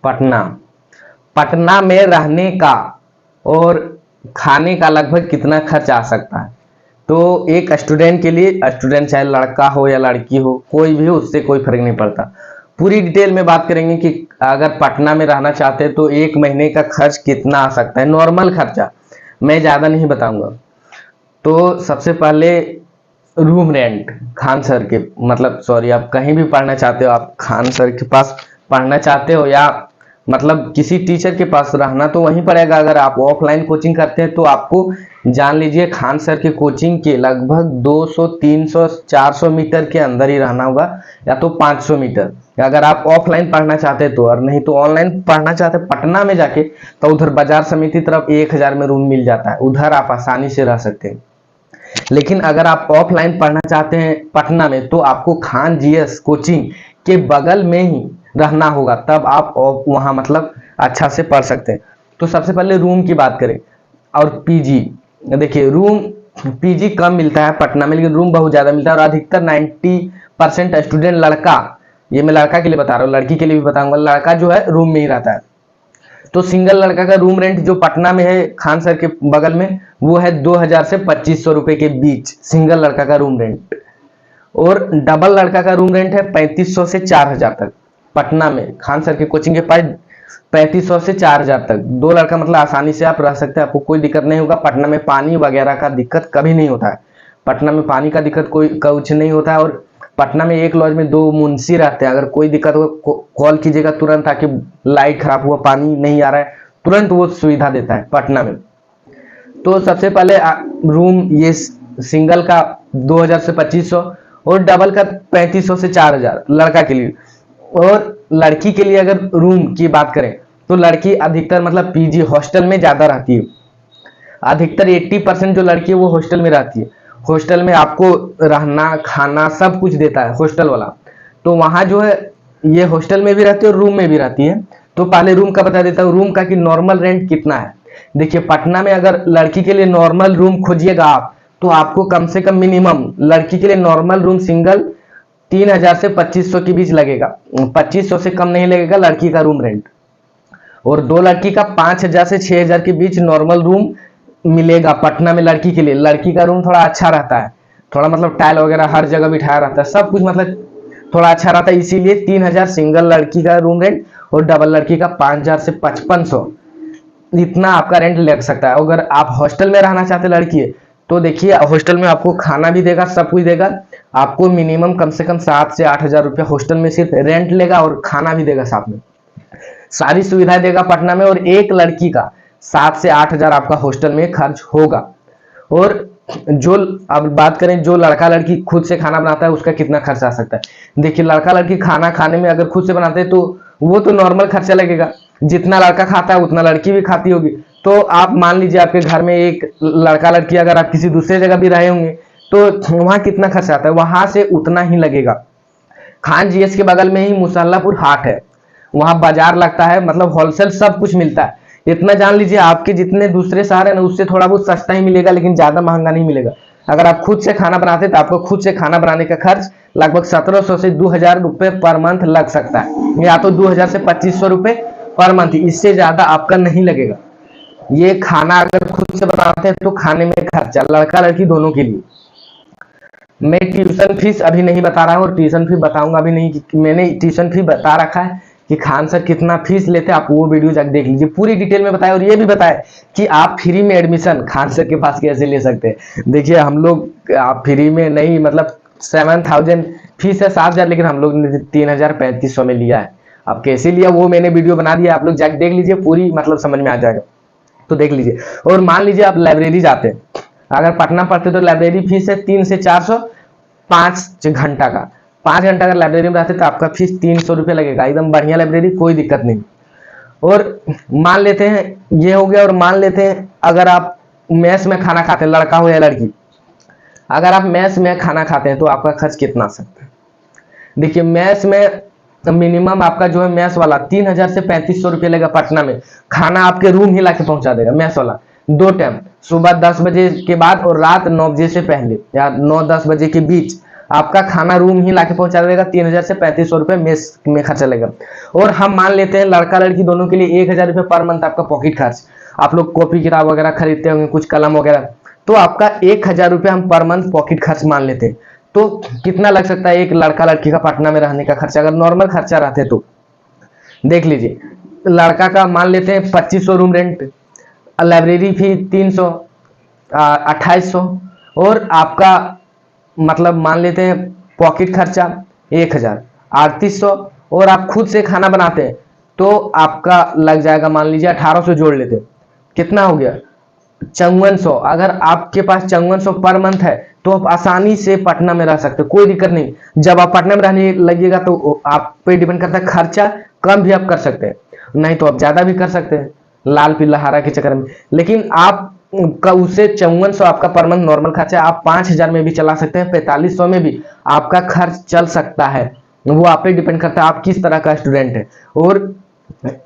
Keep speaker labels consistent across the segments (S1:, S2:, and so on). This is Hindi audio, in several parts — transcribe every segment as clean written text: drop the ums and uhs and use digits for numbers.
S1: पटना। पटना में रहने का और खाने का लगभग कितना खर्च आ सकता है? तो एक स्टूडेंट के लिए, स्टूडेंट चाहे लड़का हो या लड़की हो, कोई भी हो, उससे कोई फर्क नहीं पड़ता। पूरी डिटेल में बात करेंगे कि अगर पटना में रहना चाहते हैं तो एक महीने का खर्च कितना आ सकता है, नॉर्मल खर्चा, मैं ज़्यादा नहीं बताऊंगा। तो सबसे पहले रूम रेंट, खान सर के, मतलब सॉरी, आप कहीं भी पढ़ना चाहते हो, आप खान सर के पास पढ़ना चाहते हो या मतलब किसी टीचर के पास रहना, तो वहीं पड़ेगा। अगर आप ऑफलाइन कोचिंग करते हैं तो आपको जान लीजिए खान सर के कोचिंग के लगभग 200, 300, 400 मीटर के अंदर ही रहना होगा, या तो 500 मीटर अगर आप ऑफलाइन पढ़ना चाहते हैं तो। और नहीं तो ऑनलाइन पढ़ना चाहते हैं पटना में जाके, तो उधर बाजार समिति तरफ 1000 में रूम मिल जाता है, उधर आप आसानी से रह सकते हैं। लेकिन अगर आप ऑफलाइन पढ़ना चाहते हैं पटना में, तो आपको खान जीएस कोचिंग के बगल में ही रहना होगा, तब आप वहां मतलब अच्छा से पढ़ सकते हैं। तो सबसे पहले रूम की बात करें और पीजी। देखिए रूम, पीजी कम मिलता है पटना में, लेकिन रूम बहुत ज्यादा मिलता है। और अधिकतर 90% स्टूडेंट लड़का, ये मैं लड़का के लिए बता रहा हूँ, लड़की के लिए भी बताऊंगा, लड़का जो है रूम में ही रहता है। तो सिंगल लड़का का रूम रेंट जो पटना में है खान सर के बगल में, वो है 2000 से 2500 रुपए के बीच सिंगल लड़का का रूम रेंट। और डबल लड़का का रूम रेंट है 3500 से 4000 तक पटना में, खान सर के कोचिंग के पास 3500 से 4000 तक। दो लड़का मतलब आसानी से आप रह सकते हैं, आपको कोई दिक्कत नहीं होगा। पटना में पानी वगैरह का दिक्कत कभी नहीं होता है, पटना में पानी का दिक्कत कोई कुछ नहीं होता है। और पटना में एक लॉज में 2 मुंशी रहते हैं, अगर कोई दिक्कत हो कॉल कीजिएगा तुरंत, ताकि लाइट खराब हुआ, पानी नहीं आ रहा है, तुरंत वो सुविधा देता है पटना में। तो सबसे पहले रूम ये सिंगल का 2000 से 2500 और डबल का 3500 से 4000 लड़का के लिए। और लड़की के लिए अगर रूम की बात करें तो लड़की अधिकतर मतलब पीजी हॉस्टल में ज्यादा रहती है। अधिकतर 80% जो लड़की है वो हॉस्टल में रहती है। हॉस्टल में आपको रहना खाना सब कुछ देता है हॉस्टल वाला। तो वहां जो है ये हॉस्टल में भी रहती है और रूम में भी रहती है। तो पहले रूम का बता देता हूँ, रूम का कि नॉर्मल रेंट कितना है। देखिए पटना में अगर लड़की के लिए नॉर्मल रूम खोजिएगा आप, तो आपको कम से कम मिनिमम लड़की के लिए नॉर्मल रूम सिंगल 3000 से 2500 के बीच लगेगा, 2500 से कम नहीं लगेगा लड़की का रूम रेंट। और दो लड़की का 5000 से 6000 के बीच नॉर्मल रूम मिलेगा पटना में लड़की के लिए। लड़की का रूम थोड़ा अच्छा रहता है, थोड़ा मतलब टाइल वगैरह हर जगह बिठाया रहता है, सब कुछ मतलब थोड़ा अच्छा रहता है, इसीलिए 3000 सिंगल लड़की का रूम रेंट और डबल लड़की का 5000 से 5500 इतना आपका रेंट लग सकता है। अगर आप हॉस्टल में रहना चाहते लड़की है तो देखिए हॉस्टल में आपको खाना भी देगा, सब कुछ देगा, आपको मिनिमम कम से कम 7 से 8000 रुपया हॉस्टल में सिर्फ रेंट लेगा और खाना भी देगा साथ में, सारी सुविधाएं देगा पटना में। और एक लड़की का 7 से 8000 आपका हॉस्टल में खर्च होगा। और जो अब बात करें जो लड़का लड़की खुद से खाना बनाता है उसका कितना खर्च आ सकता है। देखिए लड़का लड़की खाना खाने में अगर खुद से बनाते हैं तो वो तो नॉर्मल खर्चा लगेगा, जितना लड़का खाता है उतना लड़की भी खाती होगी। तो आप मान लीजिए आपके घर में एक लड़का लड़की, अगर आप किसी दूसरे जगह भी रहे होंगे तो वहां कितना खर्चा आता है, वहां से उतना ही लगेगा। खान जीएस के बगल में ही मुसल्लापुर हाट है, वहां बाजार लगता है, मतलब होलसेल सब कुछ मिलता है। इतना जान लीजिए आपके जितने दूसरे शहर है ना उससे थोड़ा बहुत सस्ता ही मिलेगा, लेकिन ज्यादा महंगा नहीं मिलेगा। अगर आप खुद से खाना बनाते तो आपको खुद से खाना बनाने का खर्च लगभग 1700 से 2000 रुपए पर मंथ लग सकता है, या तो 2000 से 2500 रुपए पर मंथ, इससे ज्यादा आपका नहीं लगेगा। ये खाना अगर खुद से बनाते हैं तो खाने में खर्चा लड़का लड़की दोनों के लिए। मैं ट्यूशन फीस अभी नहीं बता रहा हूँ और ट्यूशन फीस बताऊंगा भी नहीं, कि मैंने ट्यूशन फीस बता रखा है कि खान सर कितना फीस लेते हैं, आप वो वीडियो जाकर देख लीजिए, पूरी डिटेल में बताया। और ये भी बताया कि आप फ्री में एडमिशन खान सर के पास कैसे ले सकते हैं। देखिए हम लोग आप फ्री में नहीं, मतलब 7000 फीस है 7000, लेकिन हम लोग ने 3500 में लिया है। अब कैसे लिया वो मैंने वीडियो बना दिया, आप लोग जाकर देख लीजिए, पूरी मतलब समझ में आ जाएगा, तो देख लीजिए। और मान लीजिए आप लाइब्रेरी जाते हैं, अगर पटना पढ़ते तो लाइब्रेरी फीस है 3 से 400 5 घंटा का। 5 घंटा अगर लाइब्रेरी में रहते तो आपका फीस 300 रुपये लगेगा, एकदम बढ़िया लाइब्रेरी, कोई दिक्कत नहीं। और मान लेते हैं ये हो गया। और मान लेते हैं अगर आप मेस में खाना खाते हैं, लड़का हो या लड़की, अगर आप मेस में खाना खाते हैं तो आपका खर्च कितना आ सकता है। देखिए मेस में मिनिमम आपका जो है मेस वाला 3000 से 3500 रुपये लगेगा पटना में। खाना आपके रूम ही ला के पहुंचा देगा मेस वाला, 2 टाइम, सुबह 10 बजे के बाद और रात 9 बजे से पहले या 9-10 बजे के बीच आपका खाना रूम ही लाके पहुंचा देगा। 3000 से 3500 रुपये मेस में खर्चा लगेगा। और हम मान लेते हैं लड़का लड़की दोनों के लिए 1000 रुपये पर मंथ आपका पॉकेट खर्च, आप लोग कॉपी किताब वगैरह खरीदते होंगे, कुछ कलम वगैरह, तो आपका 1000 रुपये हम पर मंथ पॉकेट खर्च मान लेते हैं। तो कितना लग सकता है एक लड़का लड़की का पटना में रहने का खर्चा, अगर नॉर्मल खर्चा रहते तो देख लीजिए। लड़का का मान लेते हैं 2500 रूम रेंट, लाइब्रेरी फी 300, 2800, और आपका मतलब मान लेते हैं पॉकेट खर्चा 1000, 3800, और आप खुद से खाना बनाते हैं तो आपका लग जाएगा मान लीजिए 1800 जोड़ लेते हैं, कितना हो गया 5400। अगर आपके पास 5400 पर मंथ है तो आप आसानी से पटना में रह सकते हो, कोई दिक्कत नहीं। जब आप पटना में रहने लगिएगा तो आप पे डिपेंड करता है, खर्चा कम भी आप कर सकते हैं, नहीं तो आप ज्यादा भी कर सकते हैं लाल पीला हरा के चक्कर में। लेकिन आप का उससे 5400 आपका पर मंथ नॉर्मल खर्चा है, आप 5000 में भी चला सकते हैं, 4500 में भी आपका खर्च चल सकता है। वो आप पे डिपेंड करता है आप किस तरह का स्टूडेंट है। और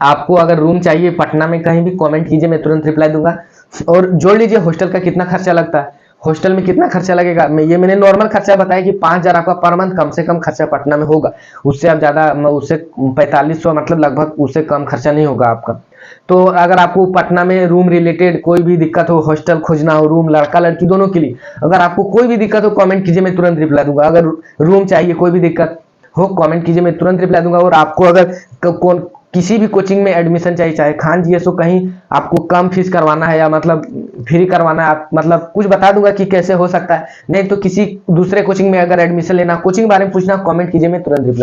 S1: आपको अगर रूम चाहिए पटना में कहीं भी कमेंट कीजिए, मैं तुरंत रिप्लाई दूंगा। और जोड़ लीजिए हॉस्टल का कितना खर्चा लगता है, हॉस्टल में कितना खर्चा लगेगा। मैंने नॉर्मल खर्चा बताया कि 5000 आपका पर मंथ कम से कम खर्चा पटना में होगा, उससे आप ज्यादा, उससे 4500 मतलब लगभग उससे कम खर्चा नहीं होगा आपका। तो अगर आपको पटना में रूम रिलेटेड कोई भी दिक्कत हो, हॉस्टल खोजना हो, रूम लड़का लड़की दोनों के लिए, अगर आपको कोई भी दिक्कत हो कमेंट कीजिए, मैं तुरंत रिप्लाई दूंगा। अगर रूम चाहिए, कोई भी दिक्कत हो कमेंट कीजिए, मैं तुरंत रिप्लाई दूंगा। और आपको अगर कौन किसी भी कोचिंग में एडमिशन चाहिए, चाहे खान जीएसओ, कहीं आपको कम फीस करवाना है या मतलब फ्री करवाना है, आप मतलब कुछ बता दूंगा कि कैसे हो सकता है। नहीं तो किसी दूसरे कोचिंग में अगर एडमिशन लेना, कोचिंग बारे में पूछना, कमेंट कीजिए, मैं तुरंत रिप्लाई